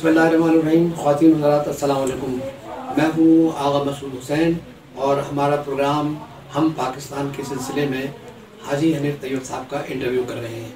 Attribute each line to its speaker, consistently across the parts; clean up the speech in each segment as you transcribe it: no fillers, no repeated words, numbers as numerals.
Speaker 1: بسم اللہ الرحمن الرحیم. خواتین حضرات السلام علیکم. میں ہوں آغا مسعود حسین اور ہمارا پروگرام ہم پاکستان کے سلسلے میں حاجی حنیف طیب صاحب کا انٹرویو کر رہے ہیں.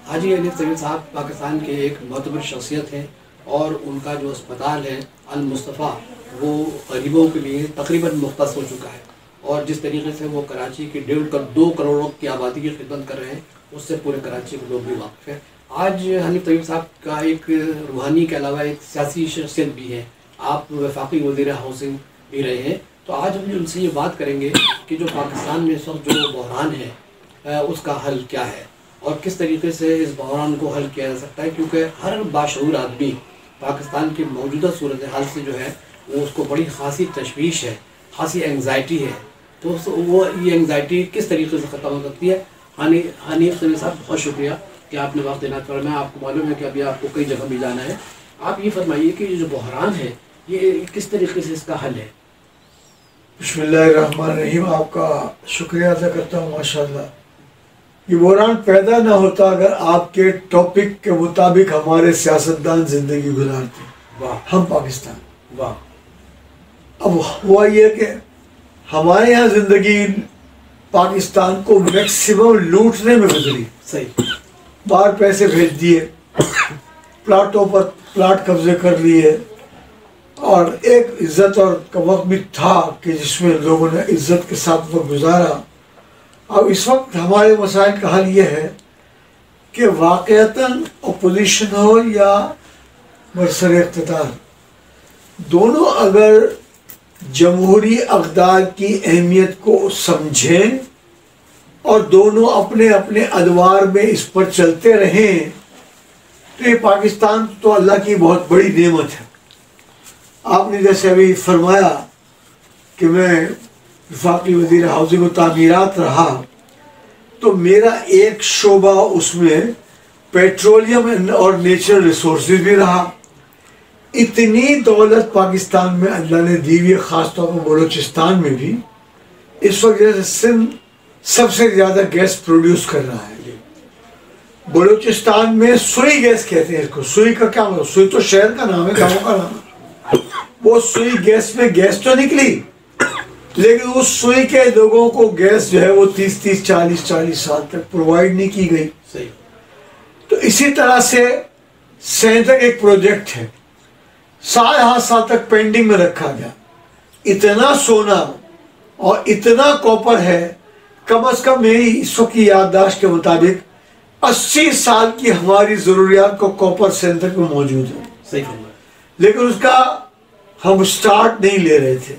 Speaker 1: حاجی حنیف طیب صاحب پاکستان کے ایک معتبر شخصیت ہیں اور ان کا جو اسپتال ہے المصطفیٰ وہ غریبوں کے لیے تقریباً مختص ہو چکا ہے اور جس طریقے سے وہ کراچی کی 2 کروڑ کی آبادی کی خدمت کر رہے ہیں اس سے پورے کراچی کے لوگ بھی واقف ہیں. آج حنیف طیب صاحب کا ایک روحانی کے علاوہ ایک سیاسی شخصیت بھی ہے. آپ وفاقی وزیر ہاؤسنگ بھی رہے ہیں. تو آج ہم ان سے یہ بات کریں گے کہ جو پاکستان میں اس وقت جو بحران ہے اس کا حل کیا ہے اور کس طریقے سے اس بحران کو حل کیا جا سکتا ہے, کیونکہ ہر باشعور آدمی پاکستان کی موجودہ صورتحال سے جو ہے وہ اس کو بڑی خاصی تشویش ہے, خاصی انگزائٹی ہے. تو وہ یہ انگزائٹی کس طریقے سے ختم ہو سکتی ہے. حنیف طیب صاحب بہت شکریہ کہ آپ نے وقت دینا چاہا. میں آپ کو معلوم ہے کہ ابھی آپ کو کئی جگہ بھی جانا ہے. آپ یہ فرمائیے کہ یہ جو بحران ہے یہ کس طریقے سے اس کا حل ہے.
Speaker 2: بسم اللہ الرحمن الرحیم. آپ کا شکریہ ادا کرتا ہوں. ماشاءاللہ یہ بحران پیدا نہ ہوتا اگر آپ کے ٹاپک کے مطابق ہمارے سیاستدان زندگی گزارتے.
Speaker 1: واہ
Speaker 2: ہم پاکستان.
Speaker 1: واہ.
Speaker 2: اب ہوا یہ کہ ہمارے یہاں زندگی پاکستان کو میکسیمم لوٹنے میں گزری.
Speaker 1: صحیح.
Speaker 2: باہر پیسے بھیج دیے, پلاٹوں پر پلاٹ قبضے کر لیے اور ایک عزت اور کا وقت بھی تھا کہ جس میں لوگوں نے عزت کے ساتھ وقت گزارا. اب اس وقت ہمارے مسائل کا حل یہ ہے کہ واقعتاً اپوزیشن ہو یا برسر اقتدار, دونوں اگر جمہوری اقدار کی اہمیت کو سمجھیں اور دونوں اپنے اپنے ادوار میں اس پر چلتے رہیں تو یہ پاکستان تو اللہ کی بہت بڑی نعمت ہے. آپ نے جیسے ابھی فرمایا کہ میں وفاقی وزیر ہاؤسنگ و تعمیرات رہا تو میرا ایک شعبہ اس میں پیٹرولیم اور نیچرل ریسورسز بھی رہا. اتنی دولت پاکستان میں اللہ نے دی ہوئی ہے, خاص طور پر بلوچستان میں بھی. اس وقت جیسے سندھ سب سے زیادہ گیس پروڈیوس کر رہا ہے. بلوچستان میں سوئی گیس کہتے ہیں اس کو. سوئی کا کیا مطلب؟ سوئی تو شہر کا نام ہے, گاؤں کا نام ہے. وہ سوئی گیس میں گیس تو نکلی لیکن اس سوئی کے لوگوں کو گیس جو ہے وہ 30-40 سال تک پرووائڈ نہیں کی گئی.
Speaker 1: صحیح.
Speaker 2: تو اسی طرح سے سینٹر ایک پروجیکٹ ہے 7 سال تک پینڈنگ میں رکھا گیا. اتنا سونا اور اتنا کوپر ہے, کم از کم میری اس وقت کی یادداشت کے مطابق 80 سال کی ہماری ضروریات کو کوپر سینٹر میں موجود ہے.
Speaker 1: صحیح فرمایا.
Speaker 2: لیکن اس کا ہم سٹارٹ نہیں لے رہے تھے.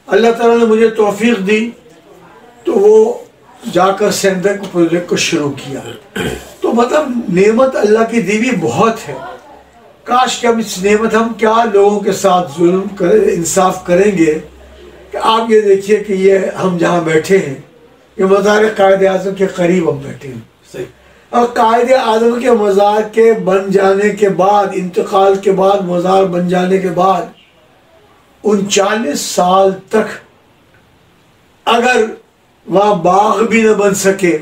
Speaker 2: اللہ تعالیٰ نے مجھے توفیق دی تو وہ جا کر سینٹر کو پروجیکٹ کو شروع کیا. تو مطلب نعمت اللہ کی دیوی بہت ہے. کاش کہ ہم اس نعمت ہم کیا لوگوں کے ساتھ ظلم کریں, انصاف کریں گے کہ آپ یہ دیکھیے کہ یہ ہم جہاں بیٹھے ہیں یہ مزار قائد اعظم کے قریب ہم بیٹھے ہیں.
Speaker 1: صحیح.
Speaker 2: اور قائد اعظم کے مزار کے بن جانے کے بعد, انتقال کے بعد, مزار بن جانے کے بعد 39 سال تک اگر وہاں باغ بھی نہ بن سکے,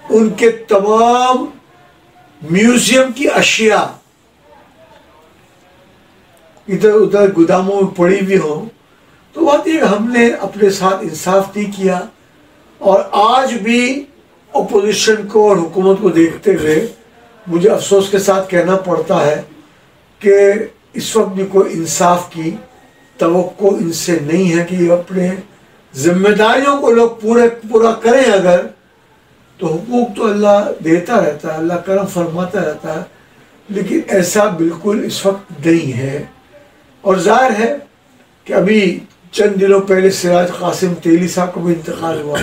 Speaker 2: ان کے تمام میوزیم کی اشیاء ادھر ادھر گوداموں میں پڑی بھی ہوں, تو بات یہ ہم نے اپنے ساتھ انصاف نہیں کیا. اور آج بھی اپوزیشن کو اور حکومت کو دیکھتے ہوئے مجھے افسوس کے ساتھ کہنا پڑتا ہے کہ اس وقت بھی کوئی انصاف کی توقع ان سے نہیں ہے کہ یہ اپنے ذمہ داریوں کو لوگ پورا کریں اگر, تو حقوق تو اللہ دیتا رہتا ہے, اللہ کرم فرماتا رہتا ہے, لیکن ایسا بالکل اس وقت نہیں ہے. اور ظاہر ہے کہ ابھی چند دنوں پہلے سراج قاسم تیلی صاحب کو بھی انتقال ہوا.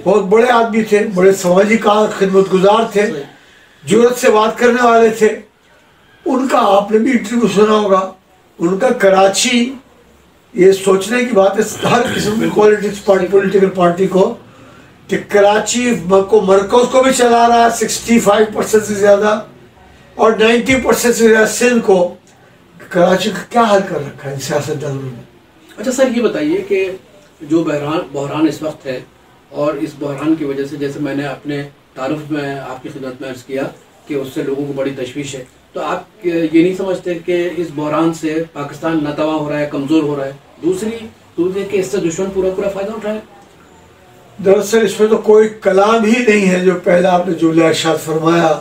Speaker 2: بہت بڑے آدمی تھے, بڑے سماجی خدمت گزار تھے, جرأت سے بات کرنے والے تھے. ان کا آپ نے بھی انٹرویو سنا ہوگا. ان کا کراچی, یہ سوچنے کی بات ہے ہر قسم کی پولیٹیکل پارٹی کو کہ کراچی کو مرکز کو بھی چلا رہا ہے 65% سے زیادہ اور 90% سے زیادہ سندھ کو. کراچی کا کیا حل کر رکھا ہے سیاستدانوں نے؟
Speaker 1: اچھا سر, یہ بتائیے کہ جو بحران اس وقت ہے اور اس بحران کی وجہ سے, جیسے میں نے اپنے تعارف میں آپ کی خدمت میں عرض کیا کہ اس سے لوگوں کو بڑی تشویش ہے, تو آپ یہ نہیں سمجھتے کہ اس بحران سے پاکستان ناتواں ہو رہا ہے، کمزور ہو رہا ہے؟ دوسری کہ اس سے دشمن پورا فائدہ اٹھائے؟
Speaker 2: دراصل اس میں تو کوئی کلام ہی نہیں ہے، جو پہلا آپ نے جملہ ارشاد فرمایا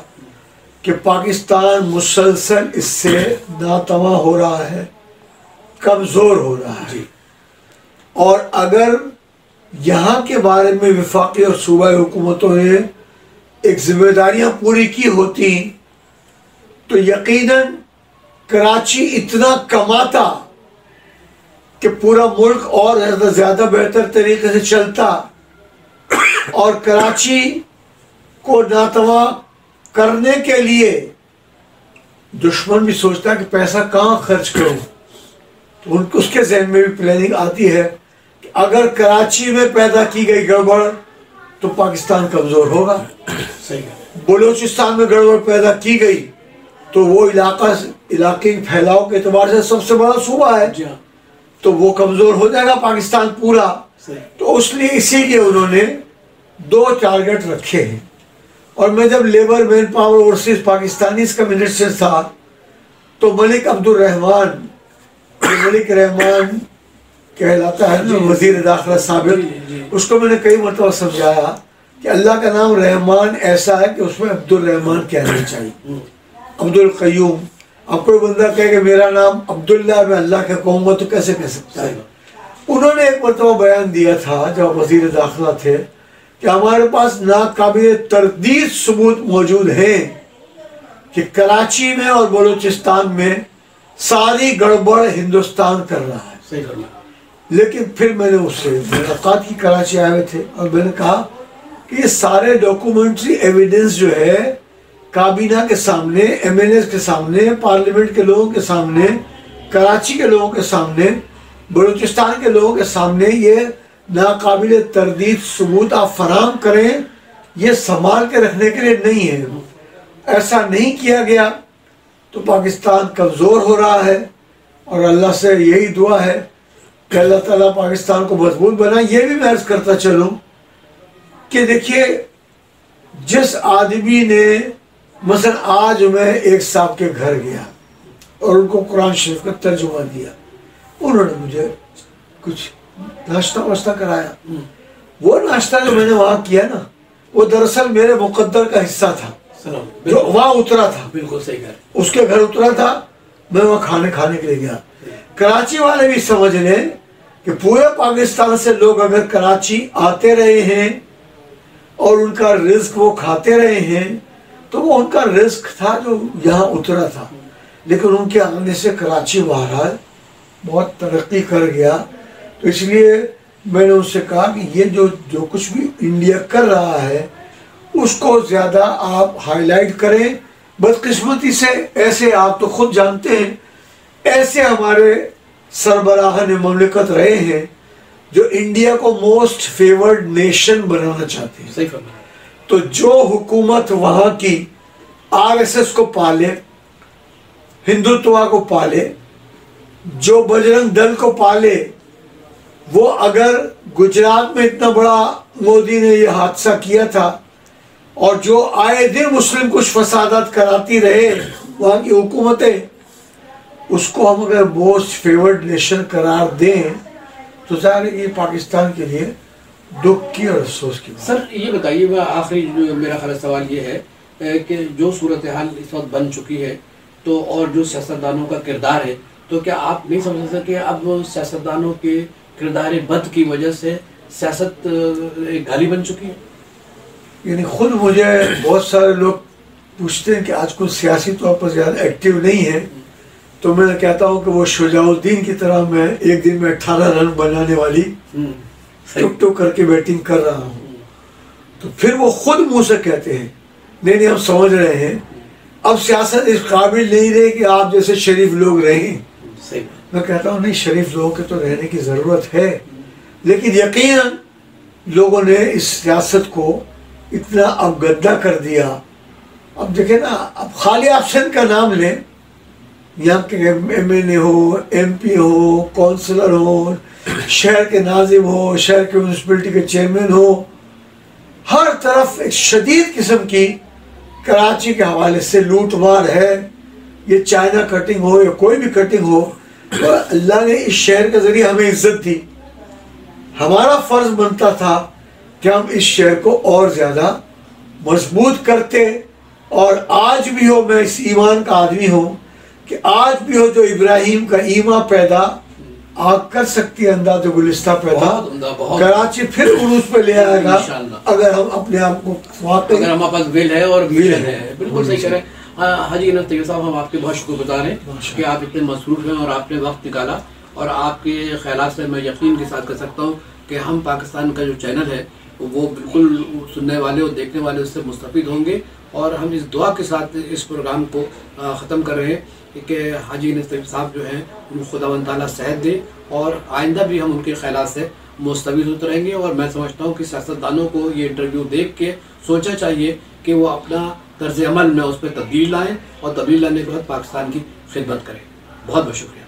Speaker 2: کہ پاکستان مسلسل اس سے ناتواں ہو رہا ہے، کمزور ہو رہا ہے
Speaker 1: جی۔
Speaker 2: اور اگر یہاں کے بارے میں وفاقی اور صوبائی حکومتوں نے ایک ذمہ داریاں پوری کی ہوتی تو یقیناً کراچی اتنا کماتا کہ پورا ملک اور زیادہ بہتر طریقے سے چلتا، اور کراچی کو ناتواں کرنے کے لیے دشمن بھی سوچتا ہے کہ پیسہ کہاں خرچ کروں، تو اس کے ذہن میں بھی پلاننگ آتی ہے کہ اگر کراچی میں پیدا کی گئی گڑبڑ تو پاکستان کمزور ہوگا، بلوچستان میں گڑبڑ پیدا کی گئی تو وہ علاقے پھیلاؤ کے اعتبار سے سب سے بڑا صوبہ ہے، تو وہ کمزور ہو جائے گا پاکستان پورا۔ تو اس لیے اسی لیے انہوں نے 2 ٹارگٹ رکھے ہیں۔ اور میں جب labour man power overseas Pakistani کا منسٹر تھا تو ملک عبد الرحمان، ملک رحمان کہلاتا ہے جو وزیر داخلہ سابق، اس کو میں نے کئی مرتبہ سمجھایا کہ اللہ کا نام رحمان ایسا ہے کہ اس میں عبد الرحمان کہنا چاہیے، عبد القیوم۔ اب کوئی بندہ کہے کہ میرا نام عبداللہ میں اللہ کا کہوں گا تو کیسے کہہ سکتا ہے؟ انہوں نے ایک مرتبہ بیان دیا تھا جب وزیر داخلہ تھے کہ ہمارے پاس ناقابل تردید ثبوت موجود ہیں کہ کراچی میں اور بلوچستان میں ساری گڑبڑ ہندوستان کر رہا ہے۔ لیکن پھر میں نے اس سے ملاقات کی، کراچی آئے ہوئے تھے، اور میں نے کہا کہ یہ سارے ڈاکومنٹری ایویڈنس جو ہے کابینہ کے سامنے، ایم ایل ایز کے سامنے، پارلیمنٹ کے لوگوں کے سامنے، کراچی کے لوگوں کے سامنے، بلوچستان کے لوگوں کے سامنے، یہ ناقابل تردید ثبوت آپ فراہم کریں، یہ سنبھال کے رکھنے کے لیے نہیں ہے۔ ایسا نہیں کیا گیا تو پاکستان کمزور ہو رہا ہے، اور اللہ سے یہی دعا ہے کہ اللہ تعالیٰ پاکستان کو مضبوط بنائے۔ یہ بھی میں عرض کرتا چلوں کہ دیکھیے، جس آدمی نے مثلا آج میں ایک صاحب کے گھر گیا اور ان کو قرآن شریف کا ترجمہ دیا، انہوں نے مجھے کچھ ناشتہ واشتہ کرایا۔ وہ ناشتہ جو میں نے وہاں کیا نا، وہ دراصل میرے مقدر کا حصہ تھا جو وہاں اترا تھا۔
Speaker 1: بالکل صحیح ہے،
Speaker 2: اس کے گھر اترا تھا، میں وہاں کھانے کے لیے گیا۔ کراچی والے بھی سمجھ لیں کہ پورے پاکستان سے لوگ اگر کراچی آتے رہے ہیں اور ان کا رزق وہ کھاتے رہے ہیں تو وہ ان کا رزق تھا جو یہاں اترا تھا، لیکن ان کے آنے سے کراچی بہرحال بہت ترقی کر گیا۔ تو اس لیے میں نے ان سے کہا کہ یہ جو کچھ بھی انڈیا کر رہا ہے اس کو زیادہ آپ ہائی لائٹ کریں۔ بدقسمتی سے ایسے آپ تو خود جانتے ہیں، ایسے ہمارے سربراہان مملکت رہے ہیں جو انڈیا کو موسٹ فیورڈ نیشن بنانا چاہتے ہیں۔
Speaker 1: صحیح فرمایا۔
Speaker 2: تو جو حکومت وہاں کی آر ایس ایس کو پالے، ہندوتوا کو پالے، جو بجرنگ دل کو پالے، وہ اگر گجرات میں اتنا بڑا مودی نے یہ حادثہ کیا تھا اور جو آئے دن مسلم کچھ فسادات کراتی رہے وہاں کی حکومتیں، اس کو ہم اگر موسٹ فیورڈ نیشن قرار دیں تو ظاہر ہے یہ پاکستان کے لیے دکھ کی اور افسوس کی بات۔
Speaker 1: سر یہ بتائیے، آخری میرا خاص سوال یہ ہے کہ جو صورتحال اس وقت بن چکی ہے تو اور جو سیاستدانوں کا کردار ہے، تو کیا آپ نہیں سمجھ سکتے کہ اب سیاستدانوں کے کردار بد کی وجہ سے سیاست ایک گالی بن چکی ہے؟
Speaker 2: یعنی خود مجھے بہت سارے لوگ پوچھتے ہیں کہ آج کل سیاسی طور پر زیادہ ایکٹیو نہیں ہے، تو میں کہتا ہوں کہ وہ شجاع الدین کی طرح میں ایک دن میں 18 رن بنانے والی ٹک ٹک کر کے بیٹنگ کر رہا ہوں۔ تو پھر وہ خود منہ سے کہتے ہیں نہیں ہم سمجھ رہے ہیں اب سیاست اس قابل نہیں رہے کہ آپ جیسے شریف لوگ رہیں۔ میں کہتا ہوں نہیں، شریف لوگوں کے تو رہنے کی ضرورت ہے، لیکن یقیناً لوگوں نے اس سیاست کو اتنا اب گندا کر دیا۔ اب دیکھیں نا، اب خالی آپ سندھ کا نام لیں، یہاں کے ایم این اے ہو، ایم پی ہو، کونسلر ہو، شہر کے ناظم ہو، شہر کے میونسپلٹی کے چیئرمین ہو، ہر طرف ایک شدید قسم کی کراچی کے حوالے سے لوٹ مار ہے، یہ چائنا کٹنگ ہو یا کوئی بھی کٹنگ ہو، تو اللہ نے اس شہر کے ذریعے ہمیں عزت دی. ہمارا فرض بنتا تھا کہ ہم اس شہر کو اور زیادہ مضبوط کرتے. اور آج بھی ہو، میں اس ایمان کا آدمی ہوں کہ آج بھی ہو جو ابراہیم کا ایمان پیدا آگ کر سکتی ہے انداز گلستہ پیدا. کراچی پھر عروج پہ لے آئے گا اگر ہم اپنے آپ کو واقعی،
Speaker 1: اگر ہمارے پاس ول ہے اور ویژن ہے. بالکل صحیح کہہ رہے ہیں حاجی عنایت طیب صاحب. ہم آپ کے بہت شکر گزار ہیں کہ آپ اتنے مصروف ہیں اور آپ نے وقت نکالا، اور آپ کے خیالات سے میں یقین کے ساتھ کہہ سکتا ہوں کہ ہم پاکستان کا جو چینل ہے وہ بالکل سننے والے اور دیکھنے والے اس سے مستفید ہوں گے. اور ہم اس دعا کے ساتھ اس پروگرام کو ختم کر رہے ہیں کہ حاجی عنایت طیب صاحب جو ہیں ان کو خداوند تعالیٰ صحت دے، اور آئندہ بھی ہم ان کے خیالات سے مستفید ہوتے رہیں گے. اور میں سمجھتا ہوں کہ سیاستدانوں کو یہ انٹرویو دیکھ کے سوچنا چاہیے کہ وہ اپنا طرز عمل میں اس پہ تبدیل لائیں، اور تبدیل لانے کے بعد پاکستان کی خدمت کریں. بہت بہت شکریہ.